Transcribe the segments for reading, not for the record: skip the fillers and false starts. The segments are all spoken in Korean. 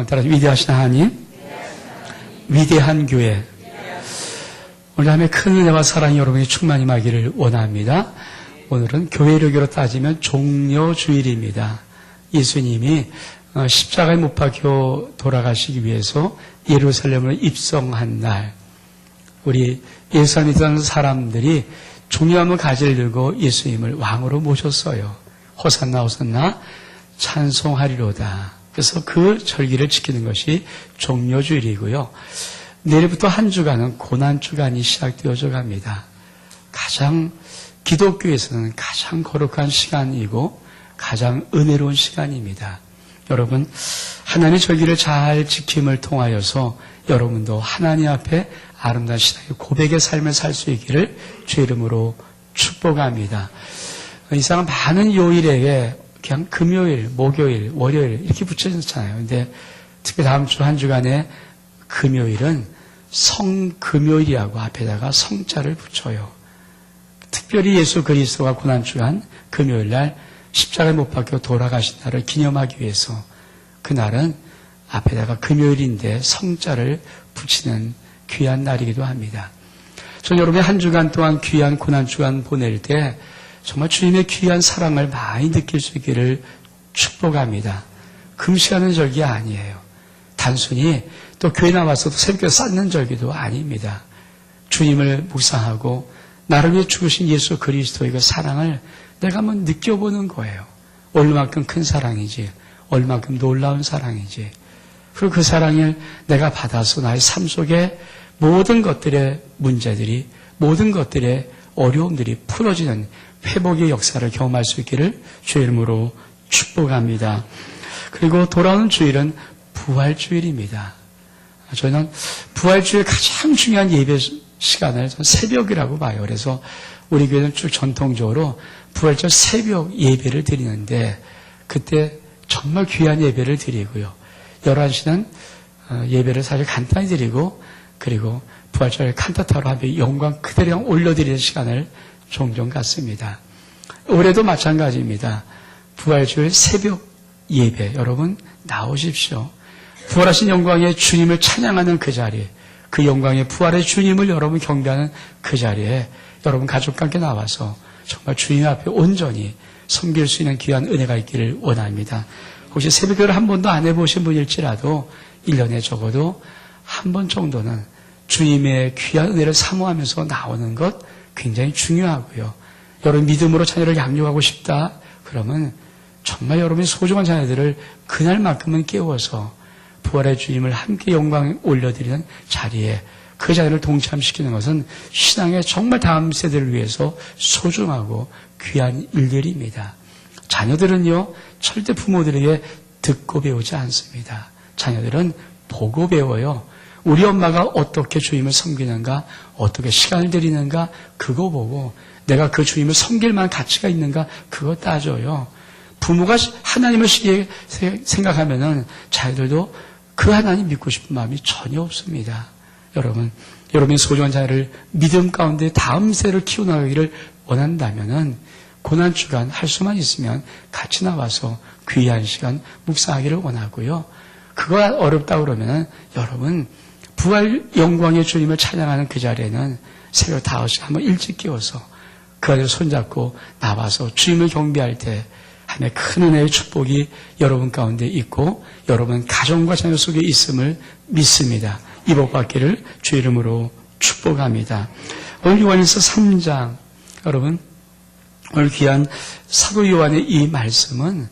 따라서 위대하신 하나님, 위대한 교회. 오늘 밤에 큰 은혜와 사랑이 여러분이 충만임하기를 원합니다. 오늘은 교회력으로 따지면 종려주일입니다. 예수님이 십자가에 못 박혀 돌아가시기 위해서 예루살렘으로 입성한 날, 우리 예수 믿는 사람들이 종려함을 가지를 들고 예수님을 왕으로 모셨어요. 호산나 호산나 찬송하리로다. 그래서 그 절기를 지키는 것이 종려주일이고요. 내일부터 한 주간은 고난주간이 시작되어져 갑니다. 가장 기독교에서는 가장 거룩한 시간이고 가장 은혜로운 시간입니다. 여러분, 하나님의 절기를 잘 지킴을 통하여서 여러분도 하나님 앞에 아름다운 신앙의 고백의 삶을 살 수 있기를 주의 이름으로 축복합니다. 이상은 많은 요일에게 그냥 금요일, 목요일, 월요일 이렇게 붙여졌잖아요. 근데 특히 다음 주 한 주간에 금요일은 성금요일이라고 앞에다가 성자를 붙여요. 특별히 예수 그리스도가 고난주간 금요일 날 십자가에 못 박혀 돌아가신 날을 기념하기 위해서 그날은 앞에다가 금요일인데 성자를 붙이는 귀한 날이기도 합니다. 저는 여러분이 한 주간 동안 귀한 고난주간 보낼 때 정말 주님의 귀한 사랑을 많이 느낄 수 있기를 축복합니다. 금시하는 절기 아니에요. 단순히 또 교회 나와서도 새벽에 쌓는 절기도 아닙니다. 주님을 묵상하고 나를 위해 죽으신 예수 그리스도의 그 사랑을 내가 한번 느껴보는 거예요. 얼마만큼 큰 사랑이지, 얼마만큼 놀라운 사랑이지. 그리고 그 사랑을 내가 받아서 나의 삶 속에 모든 것들의 문제들이, 모든 것들의 어려움들이 풀어지는 회복의 역사를 경험할 수 있기를 주의 이름으로 축복합니다. 그리고 돌아오는 주일은 부활주일입니다. 저는 부활주일 가장 중요한 예배 시간을 새벽이라고 봐요. 그래서 우리 교회는 쭉 전통적으로 부활절 새벽 예배를 드리는데 그때 정말 귀한 예배를 드리고요. 11시는 예배를 사실 간단히 드리고 그리고 부활절 칸타타로 하며 영광 그대로 올려드리는 시간을 종종 갖습니다. 올해도 마찬가지입니다. 부활주일 새벽 예배 여러분 나오십시오. 부활하신 영광의 주님을 찬양하는 그 자리에 그 영광의 부활의 주님을 여러분 경배하는 그 자리에 여러분 가족과 함께 나와서 정말 주님 앞에 온전히 섬길 수 있는 귀한 은혜가 있기를 원합니다. 혹시 새벽기도를 한 번도 안 해보신 분일지라도 1년에 적어도 한 번 정도는 주님의 귀한 은혜를 사모하면서 나오는 것 굉장히 중요하고요. 여러분 믿음으로 자녀를 양육하고 싶다 그러면 정말 여러분의 소중한 자녀들을 그날만큼은 깨워서 부활의 주님을 함께 영광에 올려드리는 자리에 그 자녀를 동참시키는 것은 신앙의 정말 다음 세대를 위해서 소중하고 귀한 일들입니다. 자녀들은요 절대 부모들에게 듣고 배우지 않습니다. 자녀들은 보고 배워요. 우리 엄마가 어떻게 주님을 섬기는가, 어떻게 시간을 들이는가 그거 보고 내가 그 주님을 섬길 만한 가치가 있는가 그거 따져요. 부모가 하나님을 생각하면은 자녀들도 그 하나님 믿고 싶은 마음이 전혀 없습니다. 여러분의 소중한 자녀를 믿음 가운데 다음 세를 키워나가기를 원한다면은 고난주간 할 수만 있으면 같이 나와서 귀한 시간 묵상하기를 원하고요. 그거 어렵다 그러면은 여러분 부활 영광의 주님을 찬양하는 그 자리에는 새벽 5시 한번 일찍 깨워서 그 안에 손잡고 나와서 주님을 경배할 때 하나님의 큰 은혜의 축복이 여러분 가운데 있고 여러분 가정과 자녀 속에 있음을 믿습니다. 이 복 받기를 주의 이름으로 축복합니다. 오늘 요한일서 3장 여러분 오늘 귀한 사도 요한의 이 말씀은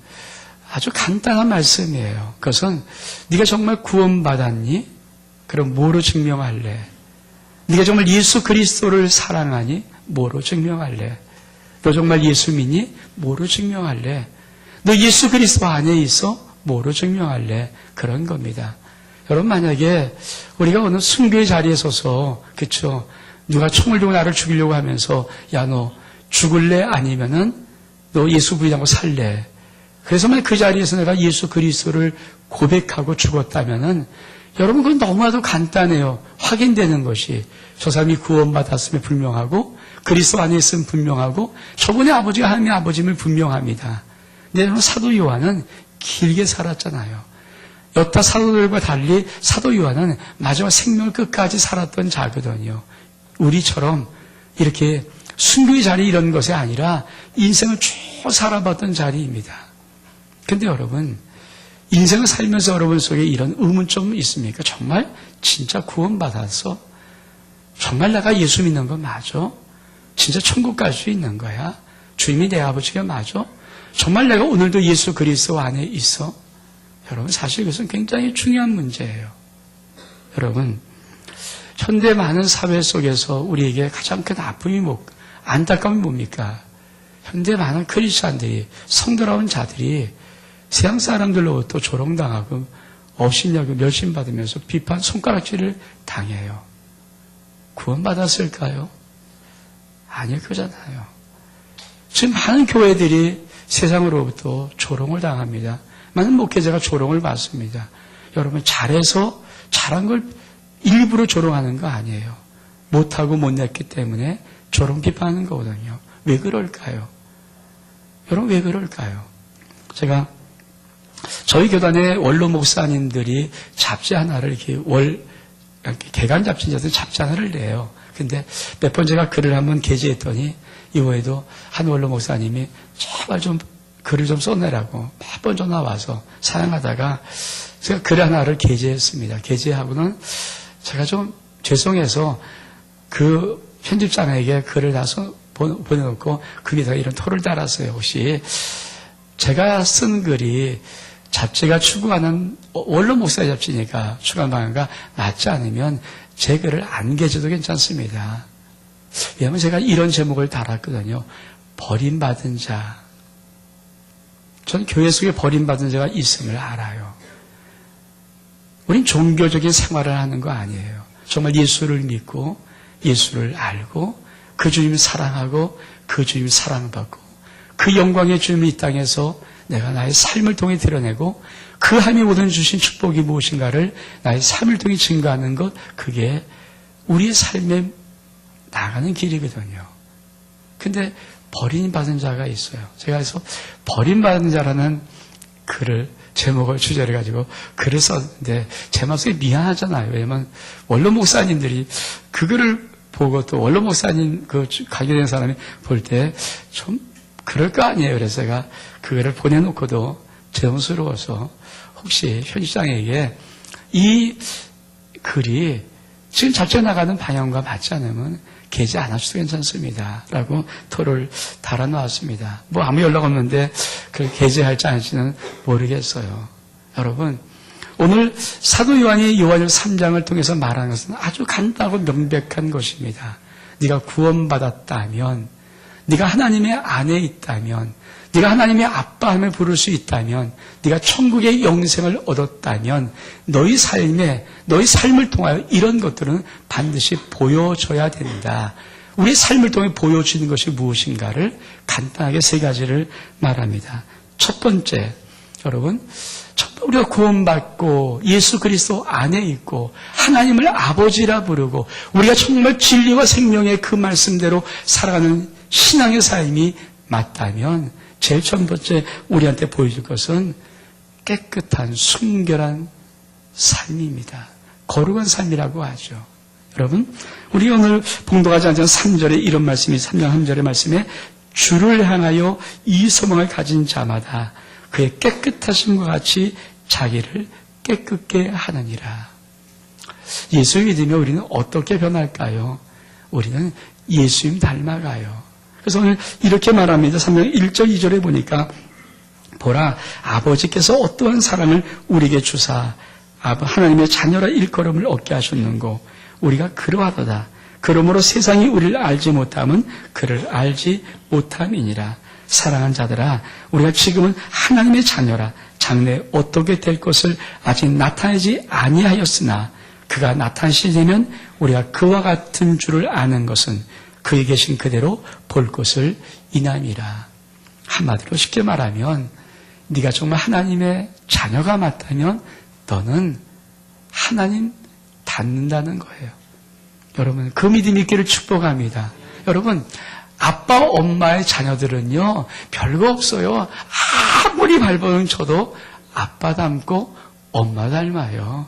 아주 간단한 말씀이에요. 그것은 네가 정말 구원받았니? 그럼 뭐로 증명할래? 네가 정말 예수 그리스도를 사랑하니? 뭐로 증명할래? 너 정말 예수 믿니? 뭐로 증명할래? 너 예수 그리스도 안에 있어? 뭐로 증명할래? 그런 겁니다. 여러분 만약에 우리가 어느 순교의 자리에 서서 그쵸? 누가 총을 들고 나를 죽이려고 하면서 야 너 죽을래? 아니면은 너 예수 부인하고 살래? 그래서 만약 그 자리에서 내가 예수 그리스도를 고백하고 죽었다면은 여러분 그건 너무나도 간단해요. 확인되는 것이 저 사람이 구원받았음에 분명하고 그리스도 안에 있으면 분명하고 저분의 아버지가 하나님의 아버지임을 분명합니다. 근데 여러분 사도 요한은 길게 살았잖아요. 여타 사도들과 달리 사도 요한은 마지막 생명을 끝까지 살았던 자거든요. 우리처럼 이렇게 순교의 자리 이런 것이 아니라 인생을 쭉 살아봤던 자리입니다. 근데 여러분, 인생을 살면서 여러분 속에 이런 의문점이 있습니까? 정말 진짜 구원받았어? 정말 내가 예수 믿는 거 맞아? 진짜 천국 갈 수 있는 거야? 주님이 내 아버지가 맞아? 정말 내가 오늘도 예수 그리스도 안에 있어? 여러분, 사실 그것은 굉장히 중요한 문제예요. 여러분, 현대 많은 사회 속에서 우리에게 가장 큰 아픔이 안타까움이 뭡니까? 현대 많은 크리스찬들이, 성도라운 자들이 세상 사람들로부터 조롱당하고 업신여고 멸신받으면서 비판, 손가락질을 당해요. 구원받았을까요? 아닐 거잖아요. 지금 많은 교회들이 세상으로부터 조롱을 당합니다. 많은 목회자가 조롱을 받습니다. 여러분, 잘해서 잘한 걸 일부러 조롱하는 거 아니에요. 못하고 못냈기 때문에 조롱 비판하는 거거든요. 왜 그럴까요? 여러분, 왜 그럴까요? 제가 저희 교단의 원로 목사님들이 잡지 하나를 이렇게 개간 잡지인지 잡지 하나를 내요. 근데 몇 번 제가 글을 한번 게재했더니 이후에도 한 원로 목사님이 제발 좀 글을 좀 써내라고 몇 번 전화 와서 사양하다가 제가 글 하나를 게재했습니다. 게재하고는 제가 좀 죄송해서 그 편집장에게 글을 다서 보내놓고 거기다가 이런 토를 달았어요. 혹시 제가 쓴 글이 잡지가 추구하는 원로 목사의 잡지니까 추구하는 방향과 맞지 않으면 제 글을 안 게재도 괜찮습니다. 왜냐하면 제가 이런 제목을 달았거든요. 버림받은 자. 전 교회 속에 버림받은 자가 있음을 알아요. 우린 종교적인 생활을 하는 거 아니에요. 정말 예수를 믿고 예수를 알고 그 주님을 사랑하고 그 주님을 사랑받고 그 영광의 주님이 이 땅에서 내가 나의 삶을 통해 드러내고 그 하나님이 모든 주신 축복이 무엇인가를 나의 삶을 통해 증거하는 것, 그게 우리의 삶에 나가는 길이거든요. 근데 버림받은 자가 있어요. 제가 그래서 버림받은 자라는 글을 제목을 주제를 가지고 글을 썼는데 제 마음속에 미안하잖아요. 왜냐면 원로 목사님들이 그 글을 보고 또 원로 목사님 그 가게 된 사람이 볼 때 좀 그럴 거 아니에요. 그래서 제가 그거를 보내놓고도 죄송스러워서 혹시 현시장에게 이 글이 지금 잡혀 나가는 방향과 맞지 않으면 게재 안 하셔도 괜찮습니다. 라고 토를 달아놓았습니다. 뭐 아무 연락 없는데 그걸 게재할지 안 할지는 모르겠어요. 여러분, 오늘 사도 요한이 요한일 3장을 통해서 말하는 것은 아주 간단하고 명백한 것입니다. 네가 구원받았다면, 네가 하나님의 안에 있다면, 네가 하나님의 아빠함을 부를 수 있다면, 네가 천국의 영생을 얻었다면 너희 삶을 통하여 이런 것들은 반드시 보여줘야 된다. 우리 삶을 통해 보여주는 것이 무엇인가를 간단하게 세 가지를 말합니다. 첫 번째, 여러분, 우리가 구원받고 예수 그리스도 안에 있고 하나님을 아버지라 부르고 우리가 정말 진리와 생명의 그 말씀대로 살아가는 신앙의 삶이 맞다면 제일 첫 번째 우리한테 보여줄 것은 깨끗한 순결한 삶입니다. 거룩한 삶이라고 하죠. 여러분, 우리 오늘 봉독하지 않은 3절에 이런 말씀이 3장 3절의 말씀에 주를 향하여 이 소망을 가진 자마다 그의 깨끗하심과 같이 자기를 깨끗게 하느니라. 예수 믿으면 우리는 어떻게 변할까요? 우리는 예수님 닮아가요. 그래서 오늘 이렇게 말합니다. 3장 1절 2절에 보니까 보라, 아버지께서 어떠한 사랑을 우리에게 주사 하나님의 자녀라 일컬음을 얻게 하셨는고 우리가 그러하도다. 그러므로 세상이 우리를 알지 못함은 그를 알지 못함이니라. 사랑한 자들아, 우리가 지금은 하나님의 자녀라. 장래 어떻게 될 것을 아직 나타내지 아니하였으나 그가 나타나시려면 우리가 그와 같은 줄을 아는 것은 그에 계신 그대로 볼 것을 이남이라. 한마디로 쉽게 말하면 네가 정말 하나님의 자녀가 맞다면 너는 하나님 닮는다는 거예요. 여러분, 그 믿음이 있기를 축복합니다. 여러분, 아빠, 엄마의 자녀들은요, 별거 없어요. 아무리 발버둥 쳐도 아빠 닮고 엄마 닮아요.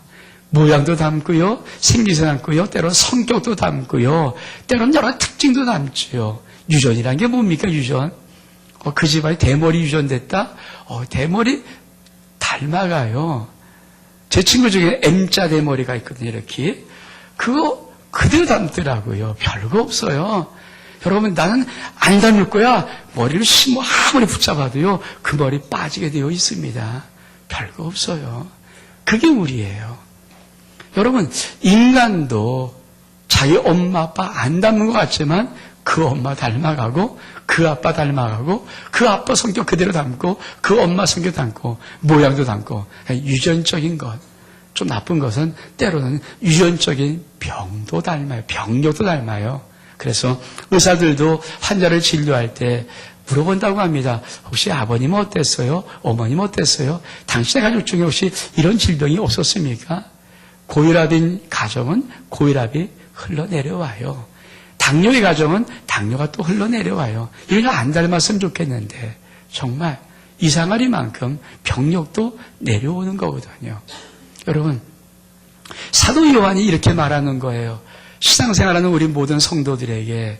모양도 닮고요, 생기도 닮고요, 때로 성격도 닮고요, 때로는 여러 특징도 닮지요. 유전이란 게 뭡니까, 유전? 그 집안에 대머리 유전됐다? 대머리 닮아가요. 제 친구 중에 M자 대머리가 있거든요, 이렇게. 그거 그대로 닮더라고요. 별거 없어요. 여러분, 나는 안 닮을 거야. 머리를 아무리 붙잡아도요, 그 머리 빠지게 되어 있습니다. 별거 없어요. 그게 우리예요. 여러분, 인간도 자기 엄마, 아빠 안 닮은 것 같지만 그 엄마 닮아가고 그 아빠 닮아가고 그 아빠 성격 그대로 닮고 그 엄마 성격 닮고 모양도 닮고 유전적인 것. 좀 나쁜 것은 때로는 유전적인 병도 닮아요. 병력도 닮아요. 그래서 의사들도 환자를 진료할 때 물어본다고 합니다. 혹시 아버님은 어땠어요? 어머님은 어땠어요? 당신의 가족 중에 혹시 이런 질병이 없었습니까? 고혈압인 가정은 고혈압이 흘러내려와요. 당뇨의 가정은 당뇨가 또 흘러내려와요. 이걸 안 닮았으면 좋겠는데 정말 이상하리만큼 병력도 내려오는 거거든요. 여러분, 사도 요한이 이렇게 말하는 거예요. 신앙생활하는 우리 모든 성도들에게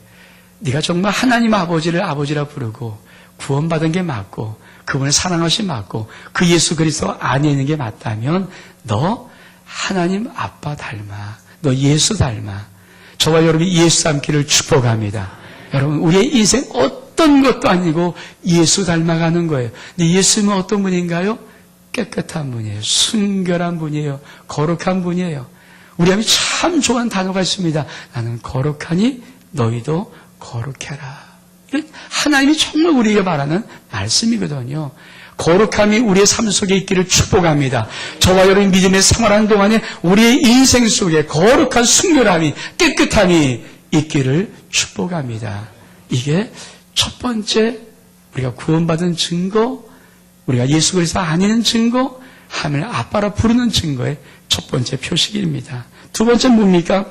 네가 정말 하나님 아버지를 아버지라 부르고 구원받은 게 맞고 그분을 사랑하시 맞고 그 예수 그리스도 안에 있는 게 맞다면 너 하나님 아빠 닮아. 너 예수 닮아. 저와 여러분이 예수 닮기를 축복합니다. 여러분, 우리의 인생 어떤 것도 아니고 예수 닮아가는 거예요. 근데 예수님은 어떤 분인가요? 깨끗한 분이에요. 순결한 분이에요. 거룩한 분이에요. 우리 하나님이 참 좋아하는 단어가 있습니다. 나는 거룩하니 너희도 거룩해라. 하나님이 정말 우리에게 말하는 말씀이거든요. 거룩함이 우리의 삶 속에 있기를 축복합니다. 저와 여러분 믿음의 생활하는 동안에 우리의 인생 속에 거룩한 순결함이 깨끗함이 있기를 축복합니다. 이게 첫 번째 우리가 구원받은 증거, 우리가 예수 그리스도 아니는 증거, 하나님을 아빠라 부르는 증거의 첫 번째 표식입니다. 두 번째 뭡니까?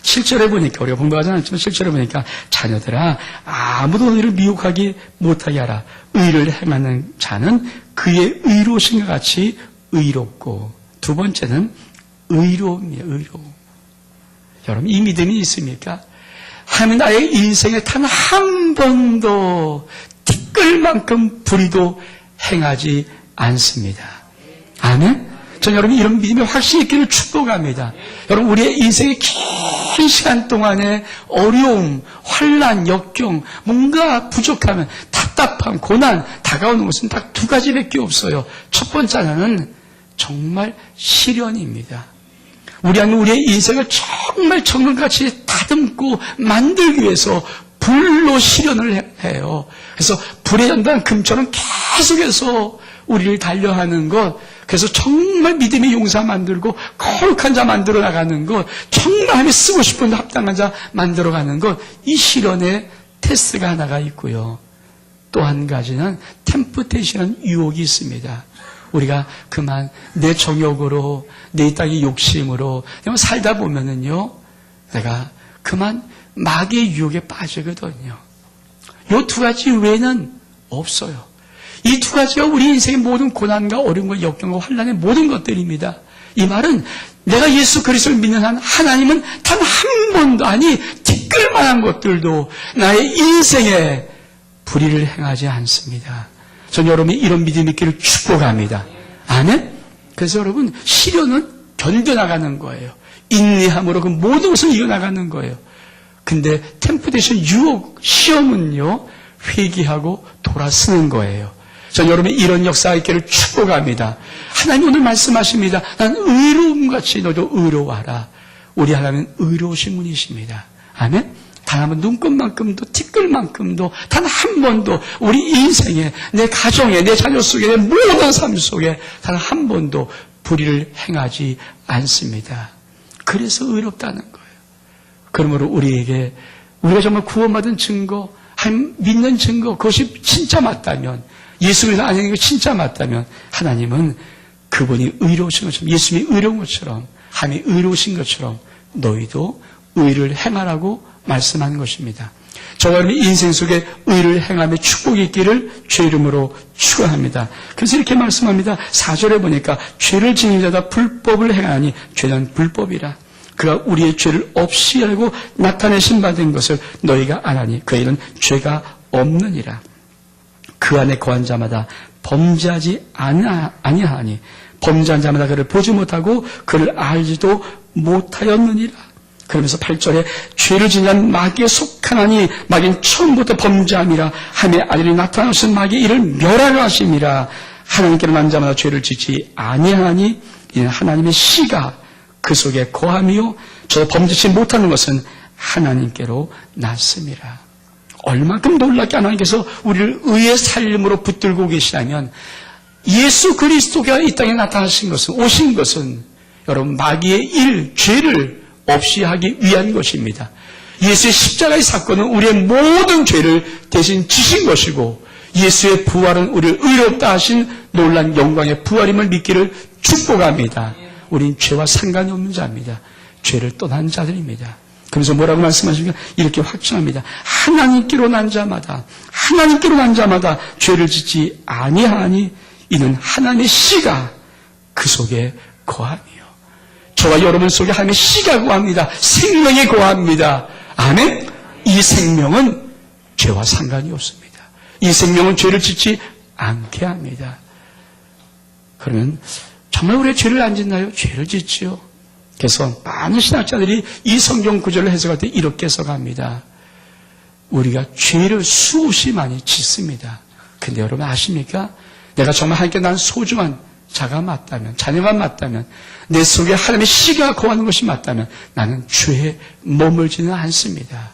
7절에 보니까 우리가 공부하지 않았지만 7절에 보니까 자녀들아 아무도 너희를 미혹하기 못하게 하라. 의를 행하는 자는 그의 의로우신과 같이 의롭고, 두 번째는 의로움이에요. 의로움. 여러분 이 믿음이 있습니까? 하나님 나의 인생에 단 한 번도 티끌만큼 불의도 행하지 않습니다. 아멘? 전 여러분 이런 믿음이 확실히 있기를 축복합니다. 여러분 우리의 인생의 긴 시간 동안에 어려움, 환난, 역경, 뭔가 부족하면 답답함, 고난 다가오는 것은 딱 두 가지밖에 없어요. 첫 번째는 정말 시련입니다. 우리의 인생을 정말 정금같이 다듬고 만들기 위해서 불로 시련을 해요. 그래서 불에 연단 금처럼 계속해서 우리를 달려하는 것, 그래서 정말 믿음의 용사 만들고 거룩한 자 만들어 나가는 것, 정말 하나님이 쓰고 싶은 합당한 자 만들어가는 것, 이 실현의 테스트가 하나가 있고요. 또 한 가지는 템프테이션은 유혹이 있습니다. 우리가 그만 내 정욕으로, 내 땅의 욕심으로 살다 보면은요, 내가 그만 마귀의 유혹에 빠지거든요. 이 두 가지 외에는 없어요. 이 두 가지가 우리 인생의 모든 고난과 어려움과 역경과 환난의 모든 것들입니다. 이 말은 내가 예수 그리스도를 믿는 한 하나님은 단 한 번도, 아니 티끌만한 것들도 나의 인생에 불의를 행하지 않습니다. 전 여러분이 이런 믿음이 있기를 축복합니다. 아멘? 그래서 여러분 시련은 견뎌나가는 거예요. 인내함으로 그 모든 것을 이겨나가는 거예요. 근데 템프테이션, 유혹, 시험은요 회개하고 돌아서는 거예요. 전 여러분이 이런 역사가 있기를 축복합니다. 하나님 오늘 말씀하십니다. 난 의로움같이 너도 의로워하라. 우리 하나님은 의로우신 분이십니다. 아멘? 단 한 번 눈곱만큼도 티끌만큼도 단 한 번도 우리 인생에, 내 가정에, 내 자녀 속에, 내 모든 삶 속에 단 한 번도 불의를 행하지 않습니다. 그래서 의롭다는 거예요. 그러므로 우리에게 우리가 정말 구원받은 증거, 하나님 믿는 증거, 그것이 진짜 맞다면, 예수 그리스도 아닌 게 진짜 맞다면 하나님은 그분이 의로우신 것처럼, 예수님이 의로운 것처럼, 하나님이 의로우신 것처럼 너희도 의를 행하라고 말씀하는 것입니다. 저와 여러분의 인생 속에 의를 행함의 축복이 있기를 주의 이름으로 축원합니다. 그래서 이렇게 말씀합니다. 4절에 보니까 죄를 지닌 자다 불법을 행하니 죄는 불법이라. 그가 우리의 죄를 없이 알고 나타내신 바 된 것을 너희가 아나니 그에는 죄가 없느니라. 그 안에 거한 자마다 범죄하지 아니하니 범죄한 자마다 그를 보지 못하고 그를 알지도 못하였느니라. 그러면서 8절에 죄를 지닌 마귀에 속하나니 마귀는 처음부터 범죄함이라 하며 아들이 나타나신 마귀 이를 멸하려 하심이라. 하나님께로 난 자마다 죄를 짓지 아니하니 이는 하나님의 씨가 그 속에 거함이요 저 범죄치 못하는 것은 하나님께로 났음이라. 얼마큼 놀랍게 하나님께서 우리를 의의 삶으로 붙들고 계시다면 예수 그리스도가 이 땅에 나타나신 것은 오신 것은 여러분 마귀의 일, 죄를 없이 하기 위한 것입니다. 예수의 십자가의 사건은 우리의 모든 죄를 대신 지신 것이고 예수의 부활은 우리를 의롭다 하신 놀란 영광의 부활임을 믿기를 축복합니다. 우린 죄와 상관이 없는 자입니다. 죄를 떠난 자들입니다. 그래서 뭐라고 말씀하십니까? 이렇게 확증합니다. 하나님께로 난 자마다 죄를 짓지 아니하니 이는 하나님의 씨가 그 속에 거함이요. 저와 여러분 속에 하나님의 씨가 거합니다. 생명이 거합니다. 아멘? 이 생명은 죄와 상관이 없습니다. 이 생명은 죄를 짓지 않게 합니다. 그러면 정말 우리가 죄를 안 짓나요? 죄를 짓지요. 그래서 많은 신학자들이 이 성경 구절을 해석할 때 이렇게 해석합니다. 우리가 죄를 수없이 많이 짓습니다. 근데 여러분 아십니까? 내가 정말 하나님께 난 소중한 자가 맞다면, 자녀가 맞다면, 내 속에 하나님의 씨가 거하는 것이 맞다면 나는 죄에 머물지는 않습니다.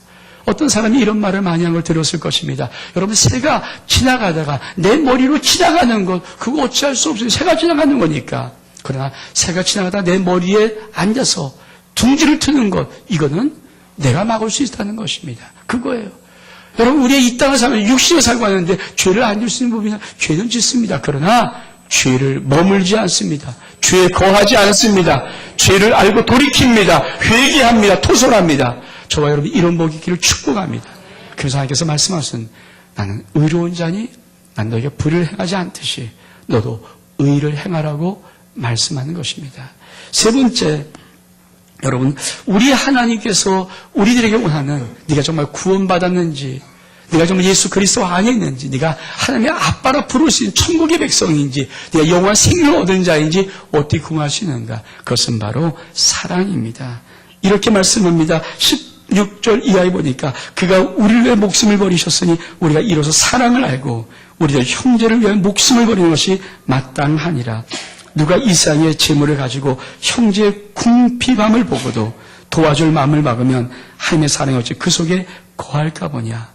어떤 사람이 이런 말을 많이 한 걸 들었을 것입니다. 여러분, 새가 지나가다가 내 머리로 지나가는 것, 그거 어찌할 수 없어요. 새가 지나가는 거니까. 그러나 새가 지나가다 내 머리에 앉아서 둥지를 트는 것, 이거는 내가 막을 수 있다는 것입니다. 그거예요. 여러분, 우리의 이 땅을 살면 육신에 살고 하는데 죄를 안 질 수 있는 법이냐? 죄는 짓습니다. 그러나 죄를 머물지 않습니다. 죄에 거하지 않습니다. 죄를 알고 돌이킵니다. 회개합니다. 토설합니다. 저와 여러분 이런 복이 있기를 축복합니다. 그래서 하나님께서 말씀하신 나는 의로운 자니 난 너에게 불을 행하지 않듯이 너도 의를 행하라고 말씀하는 것입니다. 세 번째, 여러분, 우리 하나님께서 우리들에게 원하는 네가 정말 구원받았는지, 네가 정말 예수 그리스도 안에 있는지, 네가 하나님의 아빠라 부를 수 있는 천국의 백성인지, 네가 영원한 생명을 얻은 자인지 어떻게 구하시는가? 그것은 바로 사랑입니다. 이렇게 말씀합니다. 16절 이하에 보니까 그가 우리를 위해 목숨을 버리셨으니 우리가 이로써 사랑을 알고 우리들 형제를 위해 목숨을 버리는 것이 마땅하니라. 누가 이 세상의 재물을 가지고 형제의 궁핍함을 보고도 도와줄 마음을 막으면 하나님의 사랑이 어찌 그 속에 거할까 보냐.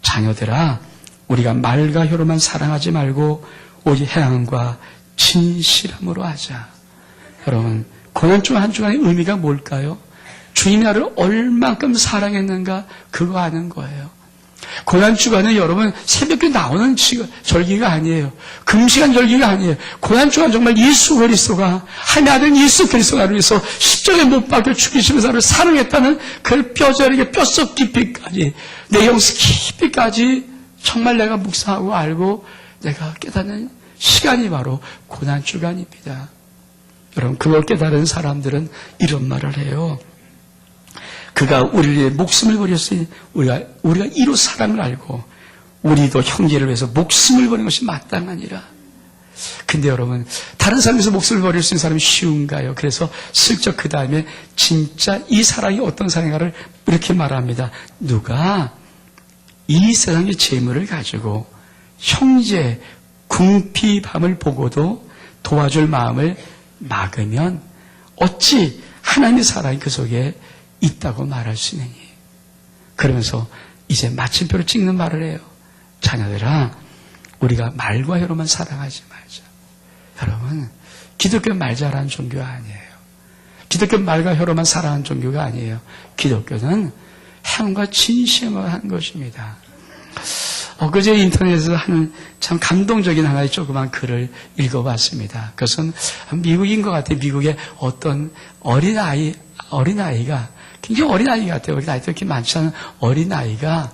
자녀들아, 우리가 말과 혀로만 사랑하지 말고 오직 행함과 진실함으로 하자. 여러분, 고난 중 한 주간의 의미가 뭘까요? 주님이 나를 얼만큼 사랑했는가 그거 아는 거예요. 고난주간은 여러분 새벽에 나오는 절기가 아니에요. 금시간 절기가 아니에요. 고난주간 정말 예수 그리스도가 하나님의 아들 예수 그리스도가 나를 위해서 십자가에 못 박혀 죽이시면서 나를 사랑했다는 그 뼈저리게 뼛속 깊이까지 내 영스 깊이까지 정말 내가 묵상하고 알고 내가 깨닫는 시간이 바로 고난주간입니다. 여러분 그걸 깨달은 사람들은 이런 말을 해요. 그가 우리를 위해 목숨을 버렸으니 우리가 이로 사랑을 알고 우리도 형제를 위해서 목숨을 버리는 것이 마땅하니라. 근데 여러분 다른 사람에서 목숨을 버릴 수 있는 사람이 쉬운가요? 그래서 슬쩍 그 다음에 진짜 이 사랑이 어떤 사랑인가를 이렇게 말합니다. 누가 이 세상의 재물을 가지고 형제 궁핍함을 보고도 도와줄 마음을 막으면 어찌 하나님의 사랑이 그 속에 있다고 말할 수 있느니. 그러면서 이제 마침표를 찍는 말을 해요. 자녀들아, 우리가 말과 혀로만 사랑하지 말자. 여러분, 기독교는 말 잘하는 종교가 아니에요. 기독교는 말과 혀로만 사랑하는 종교가 아니에요. 기독교는 행함과 진심을 하는 것입니다. 엊그제 인터넷에서 하는 참 감동적인 하나의 조그만 글을 읽어봤습니다. 그것은 미국인 것 같아요. 미국의 어떤 어린아이가 굉장히 어린아이 같아요. 우리 나이도 그렇게 많지 않은 어린아이가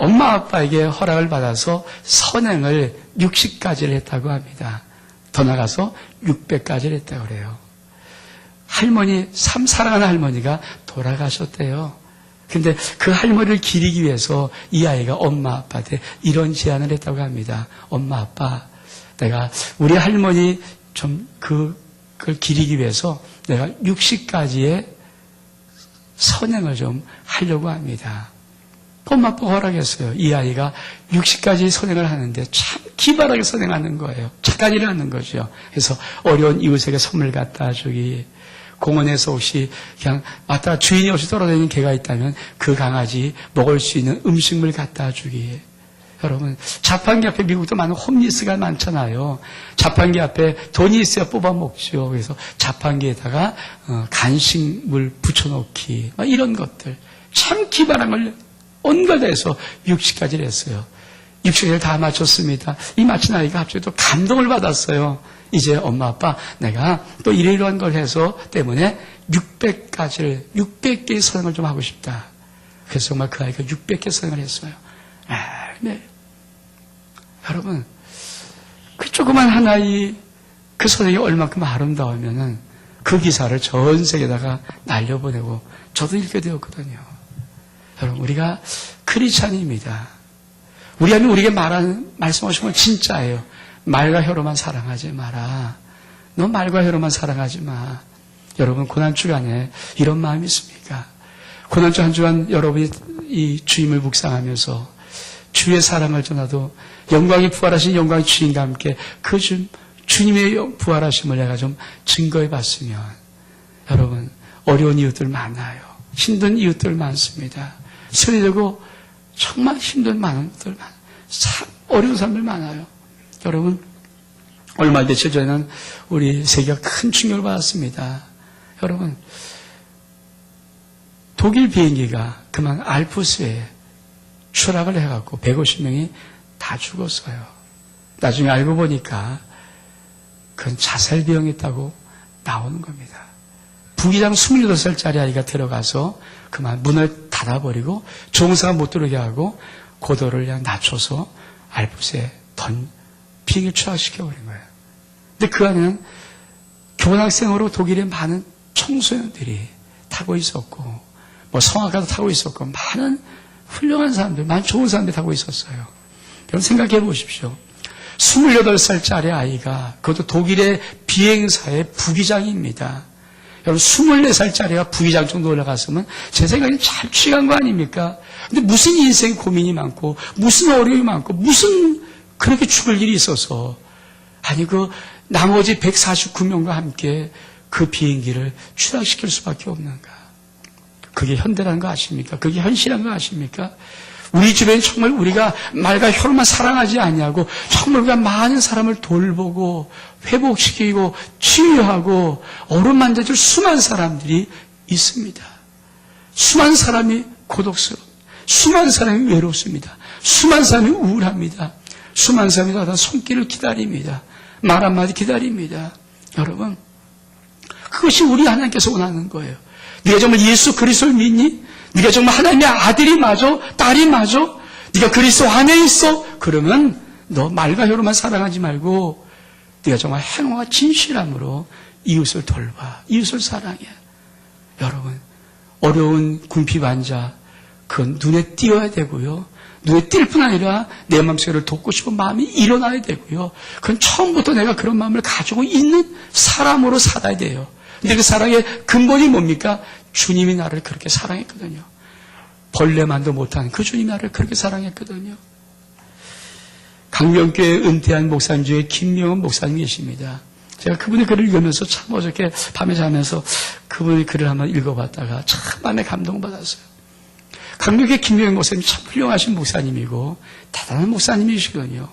엄마 아빠에게 허락을 받아서 선행을 60가지를 했다고 합니다. 더 나가서 600가지를 했다고 그래요. 할머니, 사랑하는 할머니가 돌아가셨대요. 근데 그 할머니를 기리기 위해서 이 아이가 엄마 아빠한테 이런 제안을 했다고 합니다. 엄마 아빠, 내가 우리 할머니 좀 그걸 기리기 위해서 내가 60가지의 선행을 좀 하려고 합니다. 엄마 아빠가 허락했어요. 이 아이가 60가지 선행을 하는데 참 기발하게 선행하는 거예요. 착한 일을 하는 거죠. 그래서 어려운 이웃에게 선물 갖다 주기, 공원에서 혹시 그냥 왔다 주인이 없이 떨어지는 개가 있다면 그 강아지 먹을 수 있는 음식물 갖다 주기. 여러분, 자판기 앞에 미국도 많은 홈리스가 많잖아요. 자판기 앞에 돈이 있어야 뽑아 먹죠. 그래서 자판기에다가 간식물 붙여놓기, 이런 것들 참 기발한 걸 온갖 해서 60가지를 했어요. 60가지를 다 마쳤습니다. 이 마친 아이가 갑자기 또 감동을 받았어요. 이제 엄마 아빠 내가 또 이러이러한 걸 해서 때문에 600개의 선행을 좀 하고 싶다. 그래서 정말 그 아이가 600개 선행을 했어요. 네. 여러분, 그 조그만 하나의 그 선행이 얼만큼 아름다우면은 그 기사를 전 세계에다가 날려보내고 저도 읽게 되었거든요. 여러분, 우리가 크리스찬입니다. 우리 하나님 우리에게 말씀하신 건 진짜예요. 말과 혀로만 사랑하지 마라. 너 말과 혀로만 사랑하지 마. 여러분, 고난주간에 이런 마음이 있습니까? 고난주 한 주간 여러분이 이 주임을 묵상하면서 주의 사랑을 전하도 영광이 부활하신 영광의 주님과 함께 그 주님의 부활하심을 내가 좀 증거해 봤으면, 여러분, 어려운 이웃들 많아요. 힘든 이웃들 많습니다. 소리되고 정말 힘든 많은 분들 많아요. 어려운 사람들 많아요. 여러분, 얼마 며칠 전에는 우리 세계가 큰 충격을 받았습니다. 여러분, 독일 비행기가 그만 알프스에 추락을 해갖고 150명이 다 죽었어요. 나중에 알고 보니까 그건 자살비용이었다고 나오는 겁니다. 부기장 28살짜리 아이가 들어가서 그만 문을 닫아버리고 종사가 못 들어오게 하고 고도를 그냥 낮춰서 알프스에 비행기를 추락시켜버린 거예요. 근데 그 안에는 교환학생으로 독일의 많은 청소년들이 타고 있었고, 성악가도 타고 있었고, 많은 훌륭한 사람들, 많은 좋은 사람들이 타고 있었어요. 여러분 생각해 보십시오. 28살짜리 아이가, 그것도 독일의 비행사의 부기장입니다. 여러분, 24살짜리가 부기장 정도 올라갔으면 제 생각엔 잘 취한 거 아닙니까? 근데 무슨 인생 고민이 많고, 무슨 어려움이 많고, 무슨 그렇게 죽을 일이 있어서, 아니, 나머지 149명과 함께 그 비행기를 추락시킬 수밖에 없는가? 그게 현대라는 거 아십니까? 그게 현실이라는 거 아십니까? 우리 주변에 정말 우리가 말과 혀로만 사랑하지 않냐고 정말 우리가 많은 사람을 돌보고 회복시키고 치유하고 어루만져줄 수많은 사람들이 있습니다. 수많은 사람이 고독스러워, 수많은 사람이 외롭습니다. 수많은 사람이 우울합니다. 수많은 사람이 다 손길을 기다립니다. 말 한마디 기다립니다. 여러분, 그것이 우리 하나님께서 원하는 거예요. 네가 정말 예수 그리스도를 믿니? 네가 정말 하나님의 아들이 맞아? 딸이 맞아? 네가 그리스도 안에 있어? 그러면 너 말과 혀로만 사랑하지 말고 네가 정말 행동과 진실함으로 이웃을 돌봐. 이웃을 사랑해. 여러분, 어려운 궁핍 환자, 그건 눈에 띄어야 되고요. 눈에 띌 뿐 아니라 내 마음속에 돕고 싶은 마음이 일어나야 되고요. 그건 처음부터 내가 그런 마음을 가지고 있는 사람으로 살아야 돼요. 근데 그 사랑의 근본이 뭡니까? 주님이 나를 그렇게 사랑했거든요. 벌레만도 못한 그 주님이 나를 그렇게 사랑했거든요. 강명교회 은퇴한 목사님 중에 김명은 목사님 계십니다. 제가 그분의 글을 읽으면서 참 어저께 밤에 자면서 그분의 글을 한번 읽어봤다가 참 마음에 감동받았어요. 강명교회 김명은 목사님 참 훌륭하신 목사님이고 대단한 목사님이시거든요.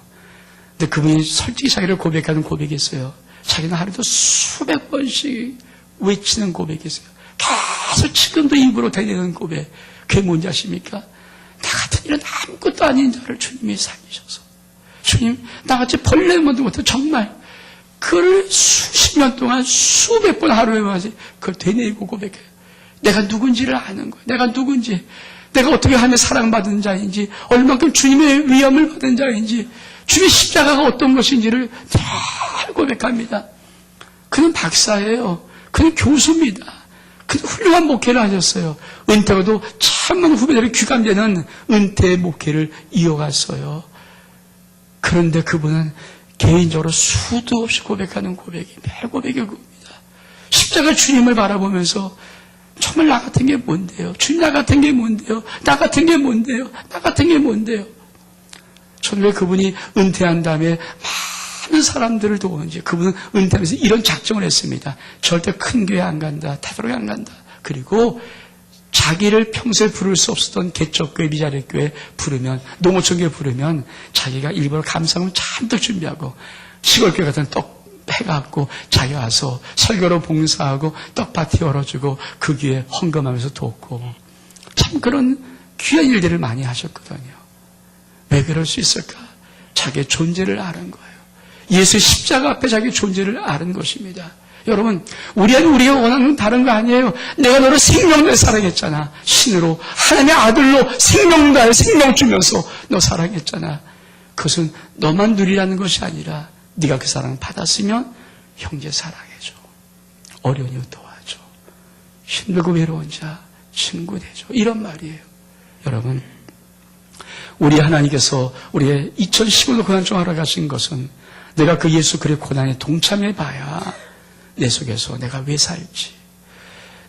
근데 그분이 솔직히 자기를 고백하는 고백이 있어요. 자기는 하루도 수백 번씩 외치는 고백이 있어요. 계속 지금도 입으로 대내는 고백. 그게 뭔지 아십니까? 나 같은 일은 아무것도 아닌 자를 주님이 살리셔서, 주님, 나같이 벌레만도 못해 정말 그를 수십 년 동안 수백 번 하루에 와서 그걸 되뇌이고 고백해요. 내가 누군지를 아는 거예요. 내가 누군지, 내가 어떻게 하면 사랑받은 자인지, 얼만큼 주님의 위엄을 받은 자인지, 주님의 십자가가 어떤 것인지를 잘 고백합니다. 그는 박사예요. 그는 교수입니다. 그는 훌륭한 목회를 하셨어요. 은퇴하고도 참 많은 후배들이 귀감되는 은퇴 목회를 이어갔어요. 그런데 그분은 개인적으로 수도 없이 고백하는 고백이 매일 고백이 그겁니다. 십자가 주님을 바라보면서 정말 나 같은 게 뭔데요? 주님 나 같은 게 뭔데요? 나 같은 게 뭔데요? 나 같은 게 뭔데요? 저는 왜 그분이 은퇴한 다음에 많은 사람들을 도우는지, 그분은 은퇴하면서 이런 작정을 했습니다. 절대 큰 교회 안 간다. 타도록에 안 간다. 그리고 자기를 평소에 부를 수 없었던 개척교회, 미자립교회 부르면, 농어촌교회 부르면 자기가 일부러 감상을 잔뜩 준비하고 시골교회 같은 떡 해갖고 자기 와서 설교로 봉사하고 떡파티 열어주고 그 귀에 헌금하면서 돕고, 참 그런 귀한 일들을 많이 하셨거든요. 왜 그럴 수 있을까? 자기의 존재를 아는 거예요. 예수의 십자가 앞에 자기의 존재를 아는 것입니다. 여러분, 우리가 원하는 건 다른 거 아니에요. 내가 너를 생명 내 사랑했잖아. 신으로, 하나님의 아들로 생명 다해 생명 주면서 너 사랑했잖아. 그것은 너만 누리라는 것이 아니라 네가 그 사랑을 받았으면 형제 사랑해줘. 어려운 이웃 도와줘. 힘들고 외로운 자 친구 되줘. 이런 말이에요. 여러분, 우리 하나님께서 우리의 2015년 고난중 하러 가신 것은 내가 그 예수 그리스도의 고난에 동참해 봐야 내 속에서 내가 왜 살지,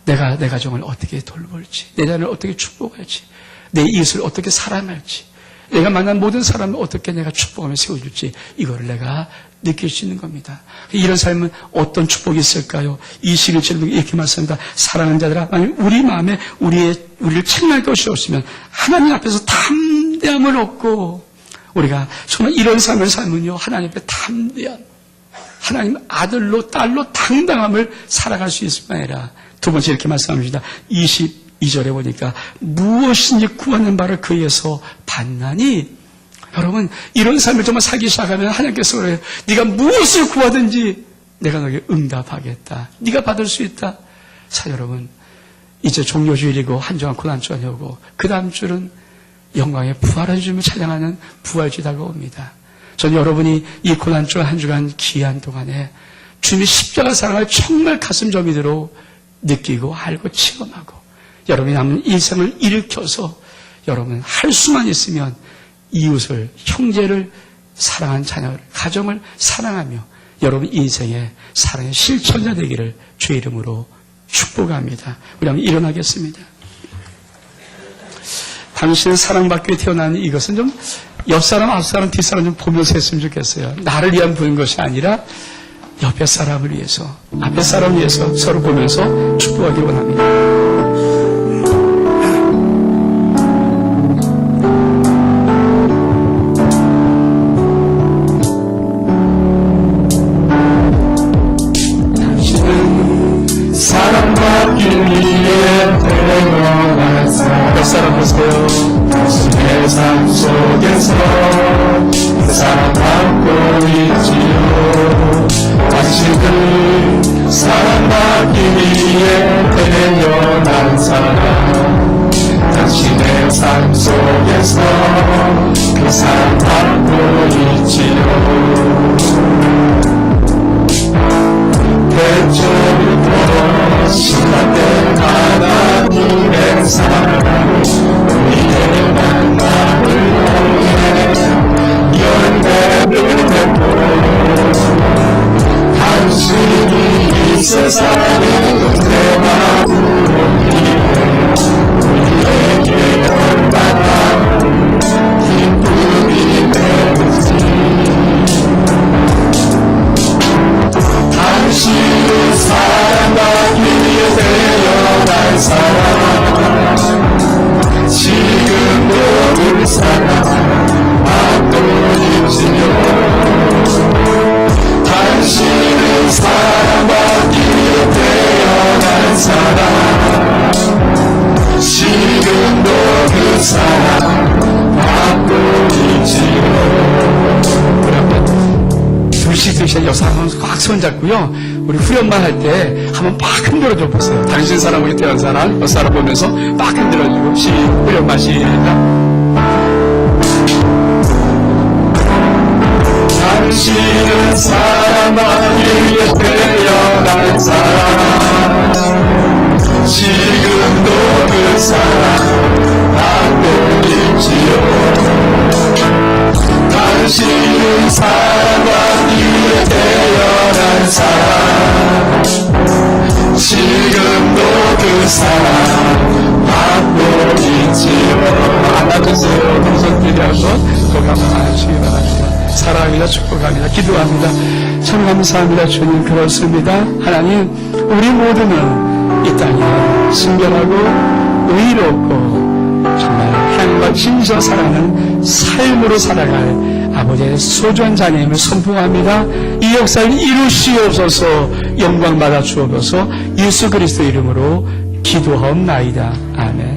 내가 내 가정을 어떻게 돌볼지, 내 자녀를 어떻게 축복할지, 내 이웃을 어떻게 사랑할지, 내가 만난 모든 사람을 어떻게 내가 축복하며 세워줄지, 이거를 내가 느낄 수 있는 겁니다. 이런 삶은 어떤 축복이 있을까요? 이 시를 지금 이렇게 말씀합니다. 사랑하는 자들아, 만약 우리 마음에 우리를 책망할 것이 없으면 하나님 앞에서 담대함을 얻고, 우리가 정말 이런 삶을 살면요, 하나님 앞에 담대한, 하나님 아들로 딸로 당당함을 살아갈 수 있을 뿐 아니라, 두 번째 이렇게 말씀합니다. 22절에 보니까 무엇인지 구하는 바를 그에서 받나니. 여러분, 이런 삶을 정말 살기 시작하면 하나님께서 그래요. 네가 무엇을 구하든지 내가 너에게 응답하겠다. 네가 받을 수 있다. 자, 여러분, 이제 종료주일이고 한 주간 고난주간이 오고 그 다음 주는 영광의 부활한 주님을 찬양하는 부활주일 다가옵니다. 전 여러분이 이 고난주간 한 주간 귀한 동안에 주님의 십자가 사랑을 정말 가슴 저미대로 느끼고 알고 체험하고 여러분이 남은 일생을 일으켜서 여러분 할 수만 있으면 이웃을, 형제를 사랑한 자녀를, 가정을 사랑하며 여러분 인생의 사랑의 실천자 되기를 주의 이름으로 축복합니다. 우리 한번 일어나겠습니다. 당신은 사랑받기 위해 태어난 이것은 좀 옆사람, 앞사람, 뒷사람 좀 보면서 했으면 좋겠어요. 나를 위한 부는 것이 아니라 옆에 사람을 위해서, 앞에 사람을 위해서 서로 보면서 축복하기 원합니다. 당신은 사랑받기 위해 태어난 사람. 옆 사람 보세요. 당신의 삶 속에서 사랑받고 있지요. 당신은 사랑받기 위해 태어난 사람. 당신의 삶 속에서 그 사랑받고 있지요. 대초부터 시작된 하나님의 사랑, 우리의 만남을 통해 열매를 맺고 당신이 이 세상의 은혜와 우리에 우리에게 얼마나 기쁨이 되는지. 당신은 사랑받기 위해 태어난 사람. 지금도 그 사랑 받고 있지요. 당신은 사랑받기 위해 태어난 사람. 지금도 그 사랑 받고 있지요. 둘씩 옆 사람 꽉 손잡고요. 우리 후렴만 할 때 한번 막 흔들어줘 보세요. 당신 사람에게 태어난 사람, 사람 보면서 막 흔들어주고, 시작, 시작. 당신은 사람만 위해 태어난 사람, 지금도 그 사람 받고 있지요. 당신은 사람만 위해 태어난 사람, 지금도 그 사람 받고 있지요. 안아주세요. 동성끼리 한번 고개 한번 안아주시기 바랍니다. 사랑합니다. 축복합니다. 기도합니다. 참 감사합니다. 주님, 그렇습니다. 하나님, 우리 모두는 이 땅에 순결하고 의롭고 정말 하나님과 진짜 사랑하는 삶으로 살아갈 아버지의 소중한 자녀임을 선포합니다. 이 역사를 이루시옵소서. 영광 받아 주옵소서. 예수 그리스도 이름으로 기도하옵나이다. 아멘.